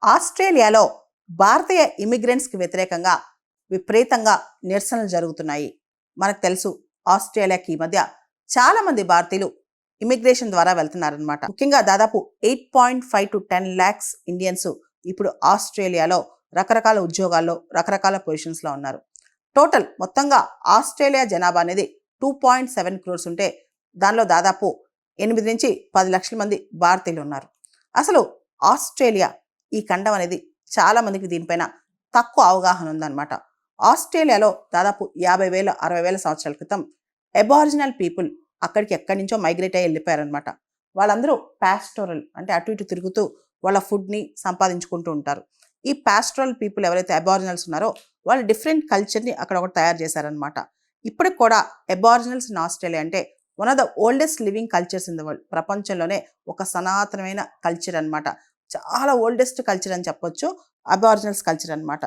ఆస్ట్రేలియాలో భారతీయ ఇమిగ్రెంట్స్కి వ్యతిరేకంగా విపరీతంగా నిరసనలు జరుగుతున్నాయి. మనకు తెలుసు, ఆస్ట్రేలియాకి ఈ మధ్య చాలామంది భారతీయులు ఇమిగ్రేషన్ ద్వారా వెళ్తున్నారనమాట. ముఖ్యంగా దాదాపు 8.5 to 10 lakhs ఇండియన్స్ ఇప్పుడు ఆస్ట్రేలియాలో రకరకాల ఉద్యోగాల్లో రకరకాల పొజిషన్స్లో ఉన్నారు. టోటల్ మొత్తంగా ఆస్ట్రేలియా జనాభా అనేది 2.7 crores ఉంటే దానిలో దాదాపు 8 నుంచి 10 లక్షల మంది భారతీయులు ఉన్నారు. అసలు ఆస్ట్రేలియా ఈ ఖండం అనేది చాలా మందికి దీనిపైన తక్కువ అవగాహన ఉందన్నమాట. ఆస్ట్రేలియాలో దాదాపు 50,000 60,000 సంవత్సరాల క్రితం అబారిజినల్ పీపుల్ అక్కడికి ఎక్కడి నుంచో మైగ్రేట్ అయ్యి వెళ్ళిపోయారనమాట. వాళ్ళందరూ పాస్టోరల్ అంటే అటు ఇటు తిరుగుతూ వాళ్ళ ఫుడ్ని సంపాదించుకుంటూ ఉంటారు. ఈ పాస్టోరల్ పీపుల్ ఎవరైతే అబారిజినల్స్ ఉన్నారో వాళ్ళు డిఫరెంట్ కల్చర్ని అక్కడ ఒకటి తయారు చేశారనమాట. ఇప్పటికి కూడా అబారిజినల్స్ ఇన్ ఆస్ట్రేలియా అంటే one of the oldest living cultures in the world. ప్రపంచంలోనే ఒక సనాతనమైన కల్చర్ అనమాట. చాలా ఓల్డెస్ట్ కల్చర్ అని చెప్పొచ్చు అబారిజినల్స్ కల్చర్ అనమాట.